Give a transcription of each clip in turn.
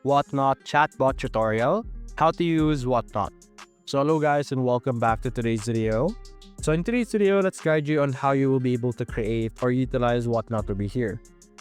Wotnot Chatbot tutorial, how to use Wotnot. So hello guys and welcome back to today's video. So in today's video, let's guide you on how you will be able to create or utilize Wotnot over here.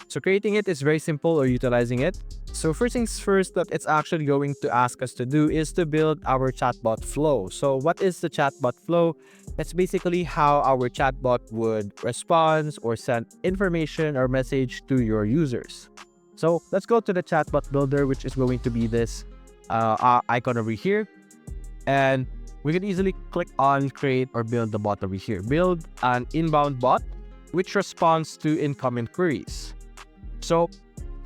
So creating it is very simple, or utilizing it. So first things first, that it's actually going to ask us to do is to build our chatbot flow. So what is the chatbot flow? That's basically how our chatbot would respond or send information or message to your users. So let's go to the chatbot builder, which is going to be this icon over here. And we can easily click on create or build the bot over here. Build an inbound bot which responds to incoming queries. So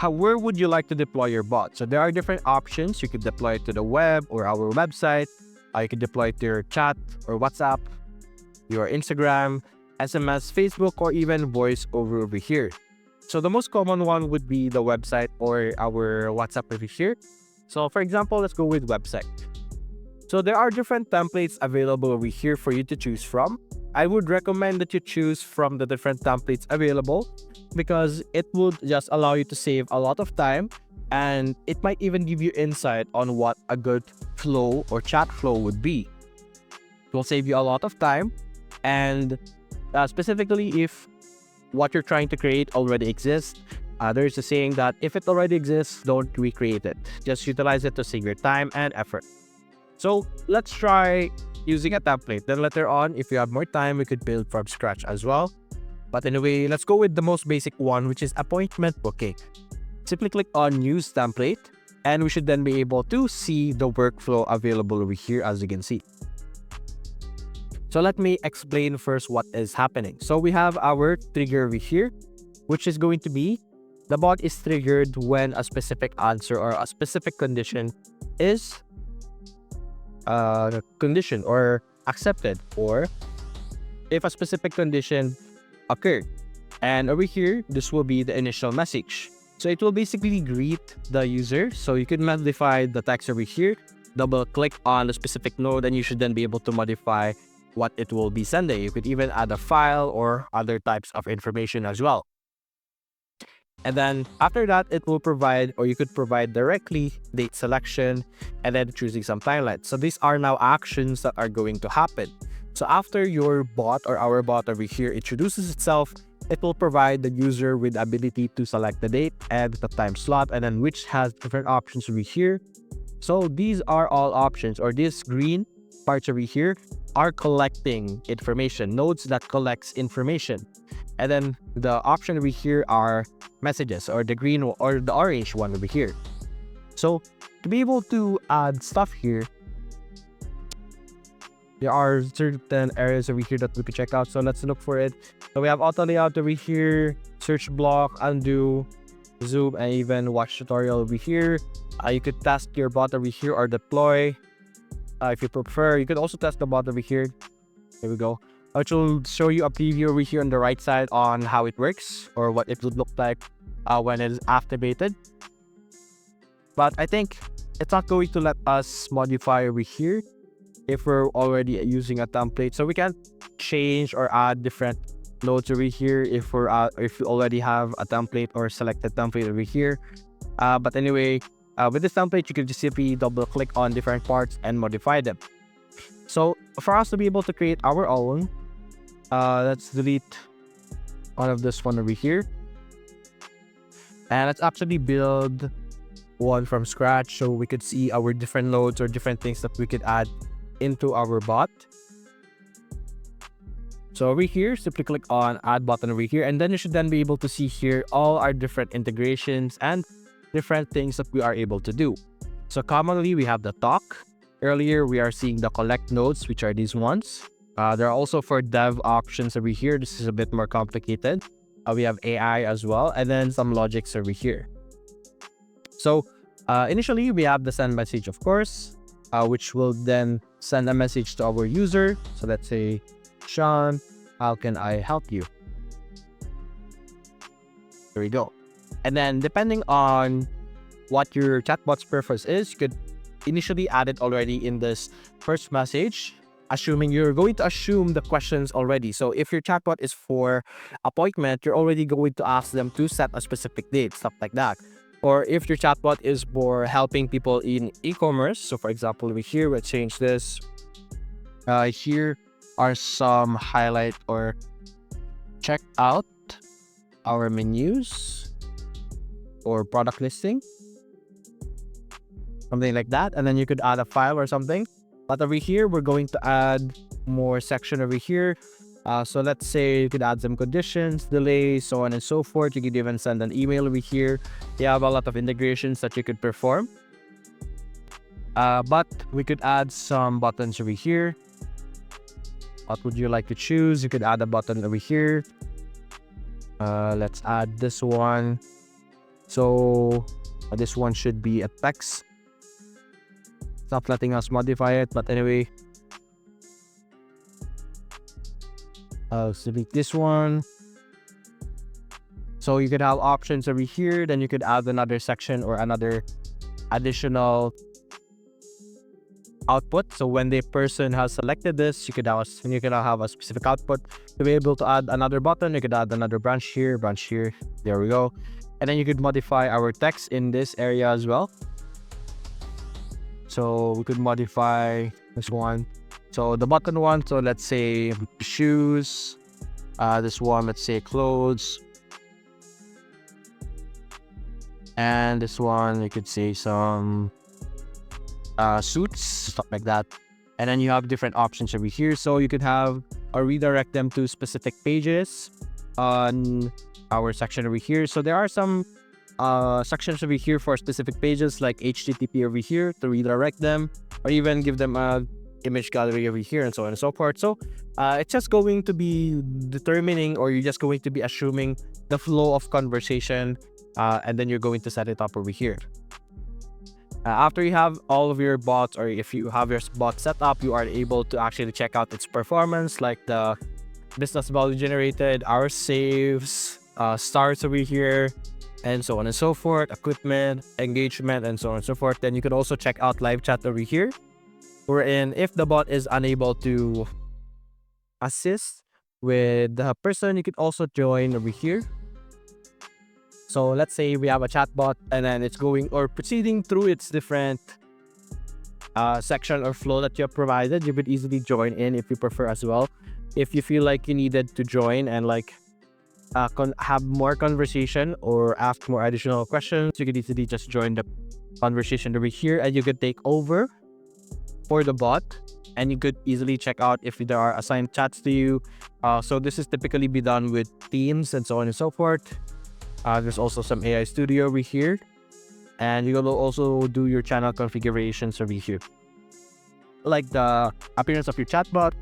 where would you like to deploy your bot? So there are different options. You could deploy it to the web or our website. You can deploy it to your chat or WhatsApp, your Instagram, SMS, Facebook, or even voice over here. So the most common one would be the website or our WhatsApp over here. So for example, let's go with website. So there are different templates available over here for you to choose from. I would recommend that you choose from the different templates available because it would just allow you to save a lot of time, and it might even give you insight on what a good flow or chat flow would be. It will save you a lot of time, and specifically if what you're trying to create already exists, there's a saying that if it already exists, don't recreate it. Just utilize it to save your time and effort. So let's try using a template. Then later on, if you have more time, we could build from scratch as well. But anyway, let's go with the most basic one, which is appointment booking. Simply click on use template, and we should then be able to see the workflow available over here, as you can see. So let me explain first what is happening. So we have our trigger over here, which is going to be the bot is triggered when a specific answer or a specific condition is condition or accepted, or if a specific condition occurred. And over here, this will be the initial message. So it will basically greet the user. So you can modify the text over here, double click on the specific node, and you should then be able to modify what it will be sending. You could even add a file or other types of information as well. And then after that, it will provide, or you could provide directly date selection and then choosing some timeline. So these are now actions that are going to happen. So after your bot or our bot over here introduces itself, it will provide the user with the ability to select the date and the time slot, and then which has different options over here. So these are all options, or these green parts over here are collecting information, nodes that collects information. And then the option over here are messages, or the green or the orange one over here. So to be able to add stuff here, there are certain areas over here that we can check out. So let's look for it. So we have auto layout over here, search block, undo, zoom, and even watch tutorial over here. You could test your bot over here or deploy. If you prefer, you could also test the bot over here. There we go. Which will show you a preview over here on the right side on how it works or what it would look like when it is activated. But I think it's not going to let us modify over here if we're already using a template. So we can change or add different nodes over here if we already have a template or selected template over here. But anyway, with this template, you can just simply double click on different parts and modify them. So for us to be able to create our own, let's delete one of this one over here. And let's actually build one from scratch so we could see our different nodes or different things that we could add into our bot. So over here, simply click on add button over here, and then you should then be able to see here all our different integrations and different things that we are able to do. So commonly we have the talk. Earlier we are seeing the collect nodes, which are these ones. There are also for dev options over here. This is a bit more complicated. We have AI as well, and then some logics over here. So initially we have the send message, of course, which will then send a message to our user. So let's say, Sean, how can I help you? There we go. And then depending on what your chatbot's purpose is, you could initially add it already in this first message, assuming you're going to assume the questions already. So if your chatbot is for appointment, you're already going to ask them to set a specific date, stuff like that. Or if your chatbot is for helping people in e-commerce, so for example, over here, we'll change this. Here are some highlight or check out our menus or product listing, something like that. And then you could add a file or something. But over here, we're going to add more section over here. So let's say you could add some conditions, delays, so on and so forth. You could even send an email over here. You have a lot of integrations that you could perform. But we could add some buttons over here. What would you like to choose? You could add a button over here. Let's add this one. So this one should be a text. It's not letting us modify it, but anyway. Select this one. So you could have options over here. Then you could add another section or another additional output. So when the person has selected this, you could have a specific output. To be able to add another button, you could add another branch here. There we go. And then you could modify our text in this area as well. So we could modify this one. So the button one, so let's say shoes. This one, let's say clothes. And this one, you could say some suits, stuff like that. And then you have different options over here. So you could have or redirect them to specific pages on our section over here. So there are some sections over here for specific pages like HTTP over here to redirect them, or even give them a image gallery over here and so on and so forth. So it's just going to be determining, or you're just going to be assuming the flow of conversation, and then you're going to set it up over here. After you have all of your bots, or if you have your bot set up, you are able to actually check out its performance, like the business value generated, our saves, stars over here, and so on and so forth, equipment, engagement, and so on and so forth. Then you could also check out live chat over here, wherein if the bot is unable to assist with the person, you could also join over here. So let's say we have a chatbot and then it's going or proceeding through its different section or flow that you have provided. You could easily join in if you prefer as well. If you feel like you needed to join and like have more conversation or ask more additional questions, you could easily just join the conversation over here, and you could take over for the bot, and you could easily check out if there are assigned chats to you. So this is typically be done with Teams and so on and so forth. There's also some AI Studio over here, and you will also do your channel configurations over here, like the appearance of your chatbot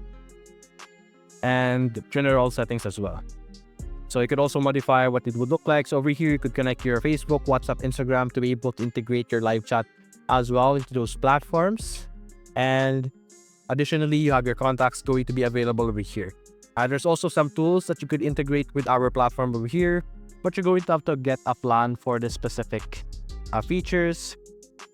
and general settings as well. So you could also modify what it would look like. So over here, you could connect your Facebook, WhatsApp, Instagram to be able to integrate your live chat as well into those platforms. And additionally, you have your contacts going to be available over here. There's also some tools that you could integrate with our platform over here, but you're going to have to get a plan for the specific features.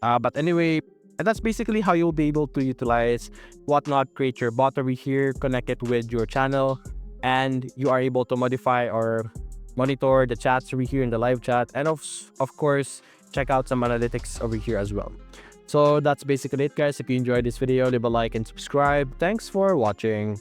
But anyway, and that's basically how you'll be able to utilize Wotnot, create your bot over here, connect it with your channel, and you are able to modify or monitor the chats over here in the live chat, and of course, check out some analytics over here as well. So that's basically it, guys. If you enjoyed this video, leave a like and subscribe. Thanks for watching.